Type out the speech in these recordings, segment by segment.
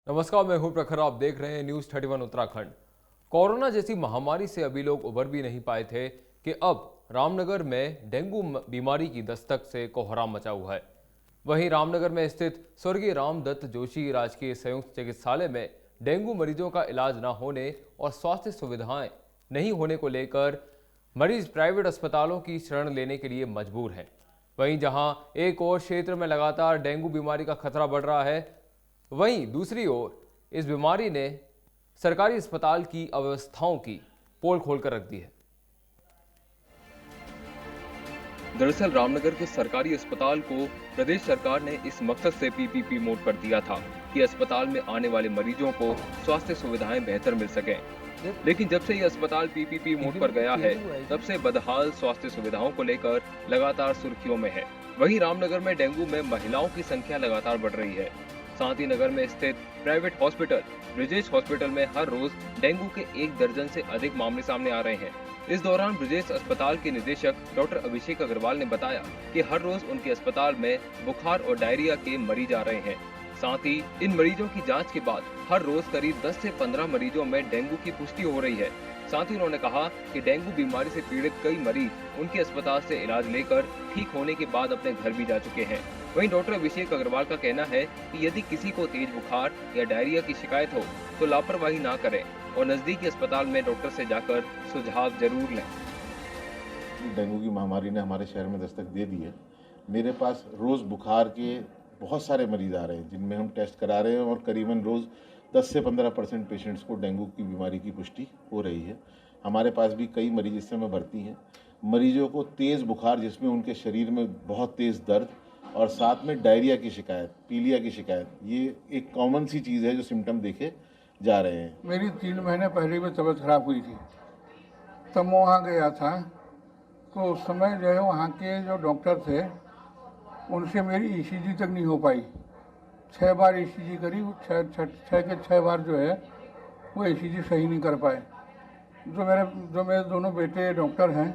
नमस्कार, मैं हूं प्रखर। आप देख रहे हैं न्यूज 31 उत्तराखंड। कोरोना जैसी महामारी से अभी लोग उबर भी नहीं पाए थे कि अब रामनगर में डेंगू बीमारी की दस्तक से कोहराम मचा हुआ है। वहीं रामनगर में स्थित स्वर्गीय रामदत्त जोशी राजकीय संयुक्त चिकित्सालय में डेंगू मरीजों का इलाज न होने और स्वास्थ्य सुविधाएं नहीं होने को लेकर मरीज प्राइवेट अस्पतालों की शरण लेने के लिए मजबूर हैं। वहीं जहां एक और क्षेत्र में लगातार डेंगू बीमारी का खतरा बढ़ रहा है, वहीं दूसरी ओर इस बीमारी ने सरकारी अस्पताल की अव्यवस्थाओं की पोल खोलकर रख दी है। दरअसल रामनगर के सरकारी अस्पताल को प्रदेश सरकार ने इस मकसद से पीपीपी मोड पर दिया था कि अस्पताल में आने वाले मरीजों को स्वास्थ्य सुविधाएं बेहतर मिल सकें। लेकिन जब से ये अस्पताल पीपीपी मोड पर गया है, तब से बदहाल स्वास्थ्य सुविधाओं को लेकर लगातार सुर्खियों में है। वहीं रामनगर में डेंगू में महिलाओं की संख्या लगातार बढ़ रही है। शांति नगर में स्थित प्राइवेट हॉस्पिटल ब्रिजेश हॉस्पिटल में हर रोज डेंगू के 1 दर्जन से अधिक मामले सामने आ रहे हैं। इस दौरान ब्रिजेश अस्पताल के निदेशक डॉक्टर अभिषेक अग्रवाल ने बताया कि हर रोज उनके अस्पताल में बुखार और डायरिया के मरीज आ रहे हैं। साथ ही इन मरीजों की जांच के बाद हर रोज करीब 10 से 15 मरीजों में डेंगू की पुष्टि हो रही है। साथ ही उन्होंने कहा कि डेंगू बीमारी से पीड़ित कई मरीज उनके अस्पताल से इलाज लेकर ठीक होने के बाद अपने घर भी जा चुके हैं। वहीं डॉक्टर अभिषेक अग्रवाल का कहना है कि यदि किसी को तेज बुखार या डायरिया की शिकायत हो तो लापरवाही ना करें और नजदीकी अस्पताल में डॉक्टर से जाकर सुझाव जरूर लें। डेंगू की महामारी ने हमारे शहर में दस्तक दे दी है। मेरे पास रोज़ बुखार के बहुत सारे मरीज आ रहे हैं जिनमें हम टेस्ट करा रहे हैं और करीबन रोज़ 10 से 15% पेशेंट्स को डेंगू की बीमारी की पुष्टि हो रही है। हमारे पास भी कई मरीज इस समय भर्ती हैं। मरीजों को तेज़ बुखार जिसमें उनके शरीर में बहुत तेज़ दर्द और साथ में डायरिया की शिकायत, पीलिया की शिकायत, ये एक कॉमन सी चीज़ है जो सिम्टम देखे जा रहे हैं। मेरी 3 महीने पहले में तबीयत खराब हुई थी, तब मैं वहाँ गया था। तो उस समय जो है वहाँ के जो डॉक्टर थे उनसे मेरी ईसीजी तक नहीं हो पाई। 6 बार ईसीजी करी, 6 बार जो है वो ईसीजी सही नहीं कर पाए। जो मेरे दोनों बेटे डॉक्टर हैं,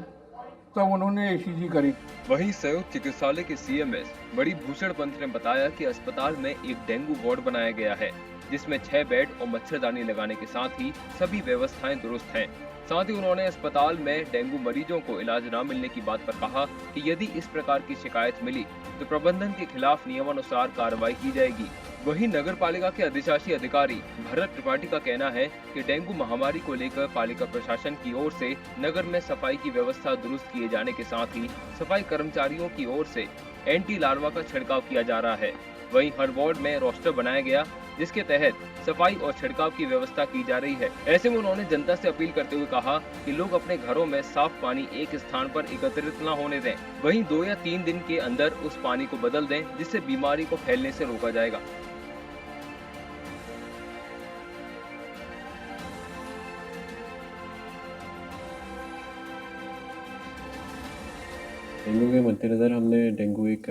तब उन्होंने ईसीजी करी। वहीं संयुक्त चिकित्सालय के सीएमएस बड़ी भूषण पंत ने बताया कि अस्पताल में एक डेंगू वार्ड बनाया गया है जिसमें 6 बेड और मच्छरदानी लगाने के साथ ही सभी व्यवस्थाएं दुरुस्त हैं। साथ ही उन्होंने अस्पताल में डेंगू मरीजों को इलाज न मिलने की बात पर कहा कि यदि इस प्रकार की शिकायत मिली तो प्रबंधन के खिलाफ नियमानुसार कार्रवाई की जाएगी। वहीं नगर पालिका के अधिशासी अधिकारी भरत त्रिपाठी का कहना है कि डेंगू महामारी को लेकर पालिका प्रशासन की ओर से नगर में सफाई की व्यवस्था दुरुस्त किए जाने के साथ ही सफाई कर्मचारियों की ओर से एंटी लार्वा का छिड़काव किया जा रहा है। वहीं हर वार्ड में रोस्टर बनाया गया जिसके तहत सफाई और छिड़काव की व्यवस्था की जा रही है। ऐसे में उन्होंने जनता से अपील करते हुए कहा कि लोग अपने घरों में साफ पानी एक स्थान पर एकत्रित न होने दें। वहीं 2 या 3 दिन के अंदर उस पानी को बदल दें जिससे बीमारी को फैलने से रोका जाएगा। डेंगू के मद्देनज़र हमने डेंगू एक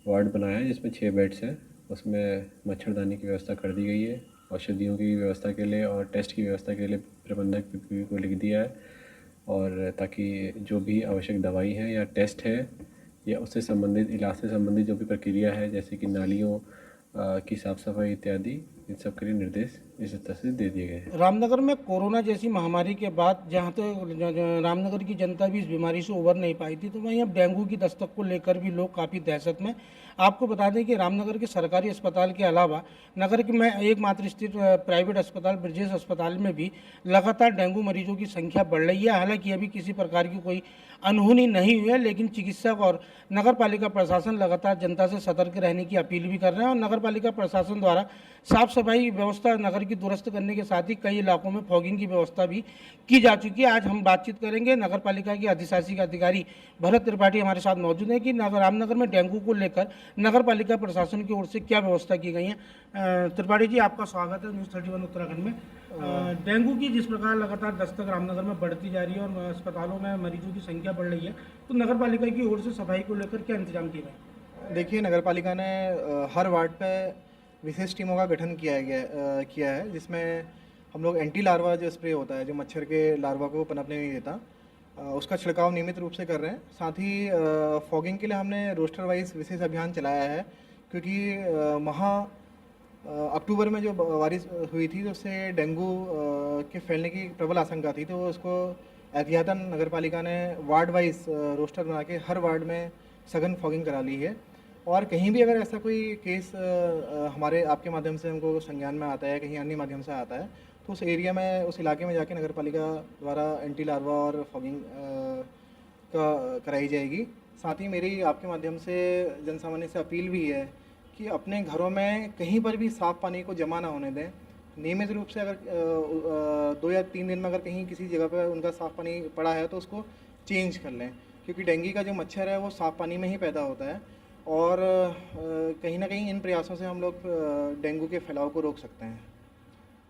वार्ड बनाया है जिसमें 6 बेड्स हैं। उसमें मच्छरदानी की व्यवस्था कर दी गई है। औषधियों की व्यवस्था के लिए और टेस्ट की व्यवस्था के लिए प्रबंधक पीपीपी को लिख दिया है, और ताकि जो भी आवश्यक दवाई है या टेस्ट है या उससे संबंधित इलाज से संबंधित जो भी प्रक्रिया है, जैसे कि नालियों की साफ़ सफाई इत्यादि, इन सब के लिए निर्देश इस तरह से दे दिए गए हैं। रामनगर में कोरोना जैसी महामारी के बाद जहाँ तो रामनगर की जनता भी इस बीमारी से उबर नहीं पाई थी, तो वहीं अब डेंगू की दस्तक को लेकर भी लोग काफ़ी दहशत में। आपको बता दें कि रामनगर के सरकारी अस्पताल के अलावा नगर के में एकमात्र स्थित प्राइवेट अस्पताल ब्रिजेश अस्पताल में भी लगातार डेंगू मरीजों की संख्या बढ़ रही है। हालांकि अभी किसी प्रकार की कोई अनहोनी नहीं हुई है, लेकिन चिकित्सक और नगर पालिका प्रशासन लगातार जनता से सतर्क रहने की अपील भी कर रहे हैं। और नगर पालिका प्रशासन द्वारा साफ सफाई व्यवस्था नगर की दुरुस्त करने के साथ ही कई इलाकों में फॉगिंग की व्यवस्था भी की जा चुकी है। आज हम बातचीत करेंगे नगर पालिका के अधिशासी अधिकारी भरत त्रिपाठी हमारे साथ मौजूद हैं कि रामनगर में डेंगू को लेकर नगर पालिका प्रशासन की ओर से क्या व्यवस्था की गई है। त्रिपाठी जी, आपका स्वागत है न्यूज़ 31 उत्तराखंड में। डेंगू की जिस प्रकार लगातार दस्तक रामनगर में बढ़ती जा रही है और अस्पतालों में मरीजों की संख्या बढ़ रही है, तो नगर पालिका की ओर से सफाई को लेकर क्या इंतजाम किए गए? देखिए, नगर पालिका ने हर वार्ड पे विशेष टीमों का गठन किया है, जिसमें हम लोग एंटी लार्वा जो स्प्रे होता है, जो मच्छर के लार्वा को पनपने नहीं देता, उसका छिड़काव नियमित रूप से कर रहे हैं। साथ ही फॉगिंग के लिए हमने रोस्टर वाइज विशेष अभियान चलाया है, क्योंकि वहाँ अक्टूबर में जो बारिश हुई थी तो उससे डेंगू के फैलने की प्रबल आशंका थी, तो उसको एहतियातन नगर पालिका ने वार्ड वाइज रोस्टर बना के हर वार्ड में सघन फॉगिंग करा ली है। और कहीं भी अगर ऐसा कोई केस हमारे आपके माध्यम से हमको संज्ञान में आता है, कहीं अन्य माध्यम से आता है, तो उस एरिया में, उस इलाके में जाके नगर पालिका द्वारा एंटी लार्वा और फॉगिंग का कराई जाएगी। साथ ही मेरी आपके माध्यम से जनसामान्य से अपील भी है कि अपने घरों में कहीं पर भी साफ़ पानी को जमा ना होने दें। नियमित रूप से अगर 2 या 3 दिन में अगर कहीं किसी जगह पर उनका साफ़ पानी पड़ा है तो उसको चेंज कर लें, क्योंकि डेंगू का जो मच्छर है वो साफ़ पानी में ही पैदा होता है। और कहीं ना कहीं इन प्रयासों से हम लोग डेंगू के फैलाव को रोक सकते हैं।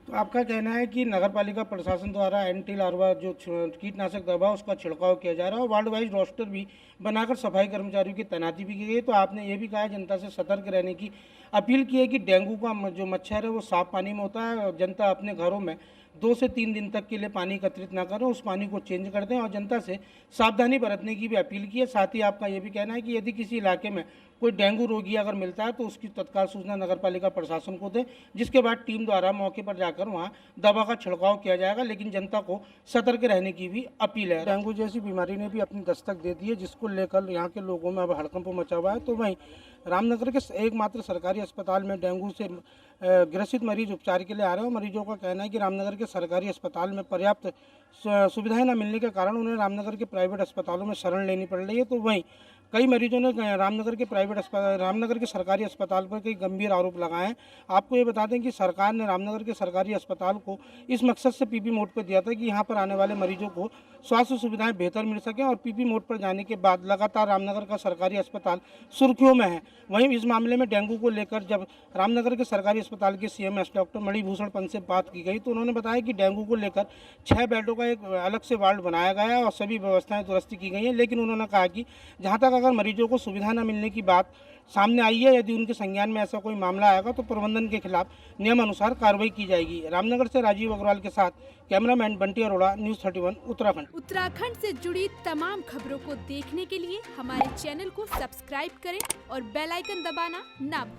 तो आपका कहना है कि नगर पालिका प्रशासन द्वारा एंटी लार्वा जो कीटनाशक दवा उसका छिड़काव किया जा रहा है और वार्ड वाइज रोस्टर भी बनाकर सफाई कर्मचारियों की तैनाती भी की गई। तो आपने ये भी कहा जनता से सतर्क रहने की अपील की है कि डेंगू का जो मच्छर है वो साफ पानी में होता है और जनता अपने घरों में 2 से 3 दिन तक के लिए पानी एकत्रित ना करें, उस पानी को चेंज कर दें और जनता से सावधानी बरतने की भी अपील की है। साथ ही आपका ये भी कहना है कि यदि किसी इलाके में कोई डेंगू रोगी अगर मिलता है तो उसकी तत्काल सूचना नगर पालिका प्रशासन को दें, जिसके बाद टीम द्वारा मौके पर जाकर वहाँ दवा का छिड़काव किया जाएगा। लेकिन जनता को सतर्क रहने की भी अपील है। डेंगू जैसी बीमारी ने भी अपनी दस्तक दे दी है, जिसको लेकर यहाँ के लोगों में अब हड़कंप मचा हुआ है। तो वहीं रामनगर के एकमात्र सरकारी अस्पताल में डेंगू से ग्रसित मरीज उपचार के लिए आ रहे हैं। मरीजों का कहना है कि रामनगर के सरकारी अस्पताल में पर्याप्त सुविधाएं न मिलने के कारण उन्हें रामनगर के प्राइवेट अस्पतालों में शरण लेनी पड़ रही है। तो वहीं कई मरीजों ने रामनगर के सरकारी अस्पताल पर कई गंभीर आरोप लगाए हैं। आपको ये बता दें कि सरकार ने रामनगर के सरकारी अस्पताल को इस मकसद से पीपी मोड पर दिया था कि यहाँ पर आने वाले मरीजों को स्वास्थ्य सुविधाएं बेहतर मिल सकें और पीपी मोड पर जाने के बाद लगातार रामनगर का सरकारी अस्पताल सुर्खियों में है। वहीं इस मामले में डेंगू को लेकर जब रामनगर के सरकारी अस्पताल के CMS डॉक्टर मणिभूषण पंत से बात की गई तो उन्होंने बताया कि डेंगू को लेकर 6 बेडों का एक अलग से वार्ड बनाया गया है और सभी व्यवस्थाएं दुरुस्ती की गई हैं। लेकिन उन्होंने कहा कि जहाँ तक अगर मरीजों को सुविधा न मिलने की बात सामने आई है, यदि उनके संज्ञान में ऐसा कोई मामला आएगा तो प्रबंधन के खिलाफ नियमानुसार कार्रवाई की जाएगी। रामनगर से राजीव अग्रवाल के साथ कैमरामैन बंटी अरोड़ा, News 31 उत्तराखंड। उत्तराखंड से जुड़ी तमाम खबरों को देखने के लिए हमारे चैनल को सब्सक्राइब करें और बेल आइकन दबाना ना भूलें।